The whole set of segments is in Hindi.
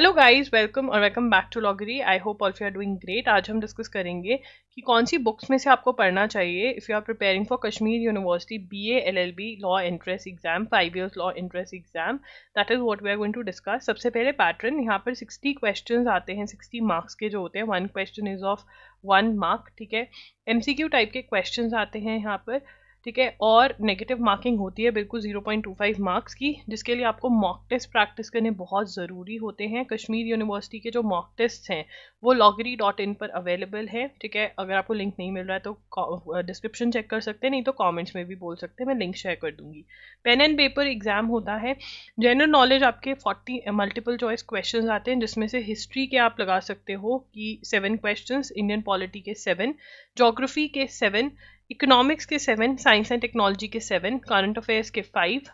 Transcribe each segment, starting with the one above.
Hello guys, welcome back to लॉगरी। I hope all you are doing great. आज हम डिस्कस करेंगे कि कौन सी बुक्स में से आपको पढ़ना चाहिए if you are preparing for Kashmir University BA LLB law entrance exam, 5 years law entrance exam. That is what we are going to discuss. सबसे पहले पैटर्न, यहाँ पर 60 क्वेश्चन आते हैं, 60 मार्क्स के जो होते हैं। 1 क्वेश्चन इज ऑफ 1 मार्क, ठीक है। MCQ टाइप के क्वेश्चन आते हैं यहाँ पर, ठीक है। और नेगेटिव मार्किंग होती है बिल्कुल 0.25 मार्क्स की, जिसके लिए आपको मॉक टेस्ट प्रैक्टिस करने बहुत ज़रूरी होते हैं। कश्मीर यूनिवर्सिटी के जो मॉक टेस्ट हैं वो loggery.in पर अवेलेबल है, ठीक है। अगर आपको लिंक नहीं मिल रहा है तो डिस्क्रिप्शन चेक कर सकते हैं, नहीं तो कमेंट्स में भी बोल सकते हैं, मैं लिंक शेयर कर दूंगी। पेन एंड पेपर एग्जाम होता है। जनरल नॉलेज आपके 40 मल्टीपल चॉइस क्वेश्चन आते हैं, जिसमें से हिस्ट्री के आप लगा सकते हो कि 7 क्वेश्चन, इंडियन पॉलिटी के 7, जोग्राफी के 7, इकोनॉमिक्स के 7, साइंस एंड टेक्नोलॉजी के 7, करंट अफेयर्स के 5,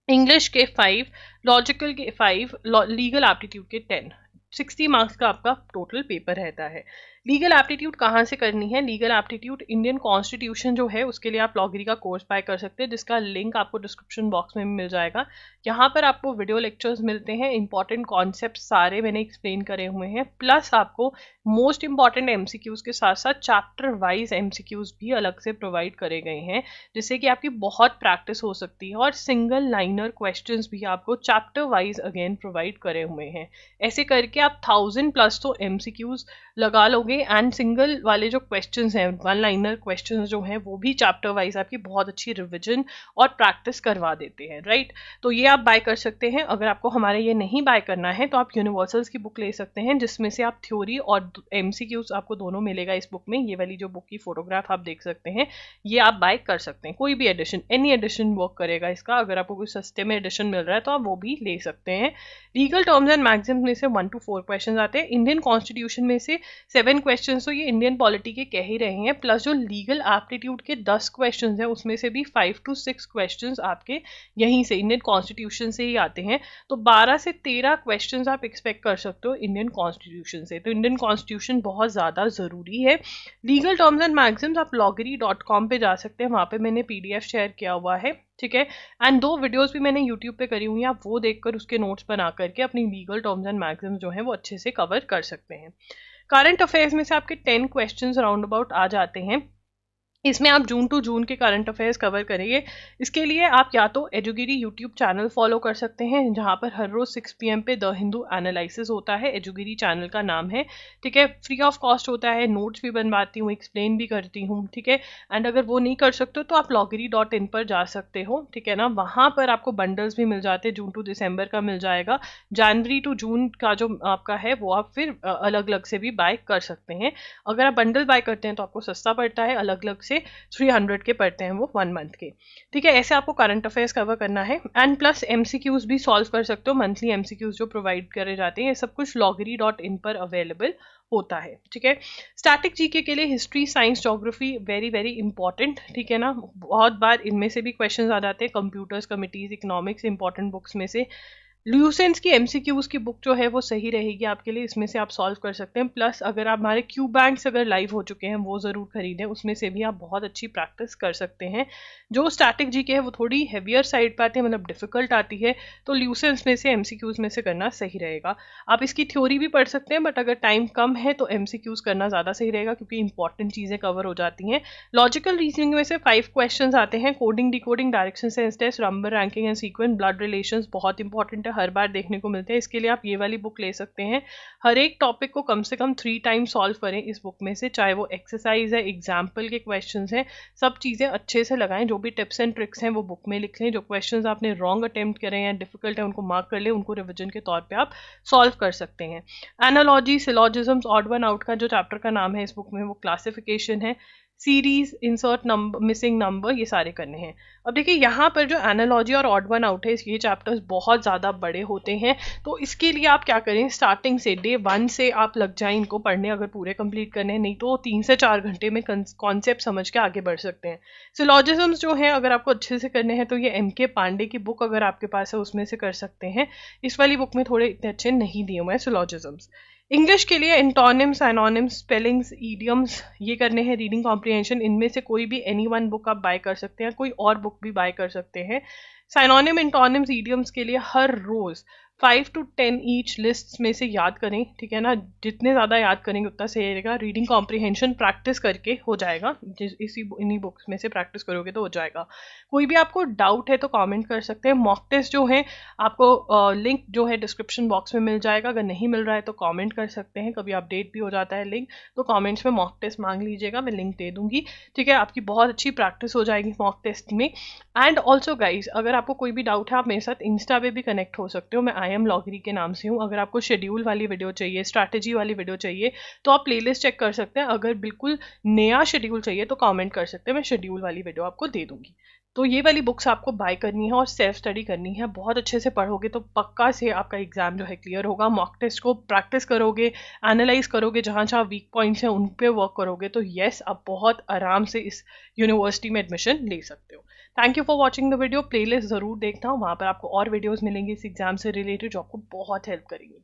इंग्लिश के 5, लॉजिकल के 5, लीगल एप्टीट्यूड के 10। 60 मार्क्स का आपका टोटल पेपर रहता है। लीगल एप्टीट्यूड कहाँ से करनी है? लीगल एप्टीट्यूड इंडियन कॉन्स्टिट्यूशन जो है उसके लिए आप लॉगरी का कोर्स बाय कर सकते हैं, जिसका लिंक आपको डिस्क्रिप्शन बॉक्स में मिल जाएगा। यहाँ पर आपको वीडियो लेक्चर्स मिलते हैं, इंपॉर्टेंट कॉन्सेप्ट सारे मैंने एक्सप्लेन करे हुए हैं, प्लस आपको मोस्ट इंपॉर्टेंट MCQs के साथ साथ चैप्टर वाइज MCQs भी अलग से प्रोवाइड करे गए हैं, जिससे कि आपकी बहुत प्रैक्टिस हो सकती है। और सिंगल लाइनर क्वेश्चंस भी आपको चैप्टर वाइज अगेन प्रोवाइड करे हुए हैं। ऐसे करके आप 1000+ तो MCQs लगा लोगे, एंड सिंगल वाले जो क्वेश्चंस हैं, 1 लाइनर क्वेश्चंस जो हैं, वो भी चैप्टर वाइज आपकी बहुत अच्छी रिविजन और प्रैक्टिस करवा देते हैं, राइट। तो ये आप बाय कर सकते हैं। अगर आपको हमारे ये नहीं बाय करना है तो आप यूनिवर्सल्स की बुक ले सकते हैं, जिसमें से आप थ्योरी और MCQs आपको दोनों मिलेगा इस बुक में। ये वाली जो बुक की फोटोग्राफ आप देख सकते हैं, ये आप बाय कर सकते हैं। कोई भी एडिशन, एनी एडिशन वर्क करेगा इसका। अगर आपको कोई सस्ते में एडिशन मिल रहा है तो आप वो भी ले सकते हैं। लीगल टर्म्स एंड मैक्सिम्स में से 1 to 4 क्वेश्चन आते हैं। इंडियन कॉन्स्टिट्यूशन में से 7 क्वेश्चन तो ये इंडियन पॉलिटी के कह ही रहे हैं, प्लस जो लीगल एप्टीट्यूड के 10 क्वेश्चन हैं उसमें से भी 5 to 6 क्वेश्चन आपके यहीं से इंडियन कॉन्स्टिट्यूशन से ही आते हैं। तो 12 से 13 क्वेश्चन आप एक्सपेक्ट कर सकते हो इंडियन कॉन्स्टिट्यूशन से। तो इंडियन कॉन्स्टिट्यूशन बहुत ज़्यादा ज़रूरी है। लीगल टर्म्स एंड मैक्सिम्स आप loggery.com पे जा सकते हैं, वहाँ पे मैंने PDF शेयर किया हुआ है, ठीक है। एंड 2 वीडियोस भी मैंने यूट्यूब पे करी हुई हैं, आप वो देखकर उसके नोट्स बना करके अपनी लीगल टर्म्स एंड मैक्सिम्स जो है वो अच्छे से कवर कर सकते हैं। करंट अफेयर्स में से आपके 10 क्वेश्चंस राउंड अबाउट आ जाते हैं। इसमें आप जून टू जून के करंट अफेयर्स कवर करेंगे। इसके लिए आप या तो एजुगिरी यूट्यूब चैनल फॉलो कर सकते हैं, जहां पर हर रोज 6 PM पे द हिंदू एनालिसिस होता है, एजुगिरी चैनल का नाम है, ठीक है। फ्री ऑफ कॉस्ट होता है, नोट्स भी बनवाती हूँ, एक्सप्लेन भी करती हूँ, ठीक है। एंड अगर वो नहीं कर सकते हो तो आप loggery.in पर जा सकते हो, ठीक है ना। वहां पर आपको बंडल्स भी मिल जाते हैं, जून टू दिसंबर का मिल जाएगा, जनवरी टू जून का जो आपका है वो आप फिर अलग अलग से भी बाय कर सकते हैं। अगर आप बंडल बाय करते हैं तो आपको सस्ता पड़ता है, अलग अलग से 300 के पड़ते हैं वो 1 मंथ के, ठीक है। ऐसे आपको करंट अफेयर्स कवर करना है, एंड प्लस MCQs भी सॉल्व कर सकते हो। मंथली MCQs जो प्रोवाइड करे जाते हैं, ये सब कुछ loggery.in पर अवेलेबल होता है, ठीक है। स्टैटिक जीके के लिए history, science, geography very very important, ठीक है ना। बहुत बार इनमें से भी क्वेश्चंस आ जाते हैं। Computers, committees, economics important books में से ल्यूसेंस की MCQs की बुक जो है वो सही रहेगी आपके लिए, इसमें से आप सॉल्व कर सकते हैं। प्लस अगर आप हमारे क्यू बैंक्स अगर लाइव हो चुके हैं वो ज़रूर खरीदें, उसमें से भी आप बहुत अच्छी प्रैक्टिस कर सकते हैं। जो स्टैटिक जीके है वो थोड़ी हैवियर साइड पर आती है, मतलब डिफिकल्ट आती है, तो ल्यूसेंस में से MCQs में से करना सही रहेगा। आप इसकी थ्योरी भी पढ़ सकते हैं, बट अगर टाइम कम है तो MCQs करना ज़्यादा सही रहेगा, क्योंकि इंपॉर्टेंट चीज़ें कवर हो जाती हैं। लॉजिकल रीजनिंग में से 5 क्वेश्चन आते हैं। Coding, decoding, direction sense test, number, ranking and sequence, blood relations बहुत इंपॉर्टेंट है, हर बार देखने को मिलते हैं। इसके लिए आप ये वाली बुक ले सकते हैं। हर एक टॉपिक को कम से कम 3 टाइम सॉल्व करें इस बुक में से, चाहे वो एक्सरसाइज है, एग्जाम्पल के क्वेश्चंस हैं, सब चीज़ें अच्छे से लगाएं। जो भी टिप्स एंड ट्रिक्स हैं वो बुक में लिख लें। जो क्वेश्चंस आपने रॉन्ग अटेम्प्ट करें या डिफिकल्ट है उनको मार्क कर लें, उनको रिविजन के तौर पे आप सॉल्व कर सकते हैं। एनालॉजी, सिलॉजिज्म्स, ऑड वन आउट का जो चैप्टर का नाम है इस बुक में वो क्लासिफिकेशन है। Series, insert number, missing number, ये सारे करने हैं। अब देखिए यहाँ पर जो एनालॉजी और ऑड वन आउट है, ये चैप्टर्स बहुत ज़्यादा बड़े होते हैं, तो इसके लिए आप क्या करें, स्टार्टिंग से डे 1 से आप लग जाएं इनको पढ़ने, अगर पूरे कंप्लीट करने हैं। नहीं तो 3 से 4 घंटे में कॉन्सेप्ट समझ के आगे बढ़ सकते हैं। सिलॉजिज्म्स जो हैं अगर आपको अच्छे से करने हैं तो ये MK पांडे की बुक अगर आपके पास है उसमें से कर सकते हैं। इस वाली बुक में थोड़े इतने अच्छे नहीं दिए हुए हैं सिलॉजिज्म्स। इंग्लिश के लिए एंटोनिम्स, एनोनिम्स, स्पेलिंग्स, ईडियम्स, ये करने हैं। रीडिंग कॉम्प्रिहेंशन, इनमें से कोई भी एनी वन बुक आप बाय कर सकते हैं, कोई और बुक भी बाय कर सकते हैं। साइनोनिम, एंटोनिम्स, ईडियम्स के लिए हर रोज 5 to 10 ईच लिस्ट में से याद करें, ठीक है ना, जितने ज़्यादा याद करेंगे उतना सही रहेगा। रीडिंग कॉम्प्रिहेंशन प्रैक्टिस करके हो जाएगा, इन्हीं बुक्स में से प्रैक्टिस करोगे तो हो जाएगा। कोई भी आपको डाउट है तो कमेंट कर सकते हैं। मॉक टेस्ट जो है आपको लिंक जो है डिस्क्रिप्शन बॉक्स में मिल जाएगा, अगर नहीं मिल रहा है तो कमेंट कर सकते हैं, कभी अपडेट भी हो जाता है लिंक, तो कमेंट्स में मॉक टेस्ट मांग लीजिएगा, मैं लिंक दे दूंगी, ठीक है। आपकी बहुत अच्छी प्रैक्टिस हो जाएगी मॉक टेस्ट में। एंड ऑल्सो गाइज, अगर आपको कोई भी डाउट है आप मेरे साथ इंस्टा पे भी कनेक्ट हो सकते हो, मैं आई एम लॉगरी के नाम से हूँ। अगर आपको शेड्यूल वाली वीडियो चाहिए, स्ट्रैटेजी वाली वीडियो चाहिए, तो आप प्लेलिस्ट चेक कर सकते हैं। अगर बिल्कुल नया शेड्यूल चाहिए तो कमेंट कर सकते हैं, मैं शेड्यूल वाली वीडियो आपको दे दूंगी। तो ये वाली बुक्स आपको बाय करनी है और सेल्फ स्टडी करनी है। बहुत अच्छे से पढ़ोगे तो पक्का से आपका एग्जाम जो है क्लियर होगा। मॉक टेस्ट को प्रैक्टिस करोगे, एनालाइज करोगे, जहाँ जहाँ वीक पॉइंट्स हैं उन पे वर्क करोगे, तो येस आप बहुत आराम से इस यूनिवर्सिटी में एडमिशन ले सकते हो। Thank you for watching the video. Playlist जरूर देखना, वहाँ पर आपको और वीडियोज मिलेंगी इस एग्जाम से रिलेटेड जो आपको बहुत हेल्प करेंगी।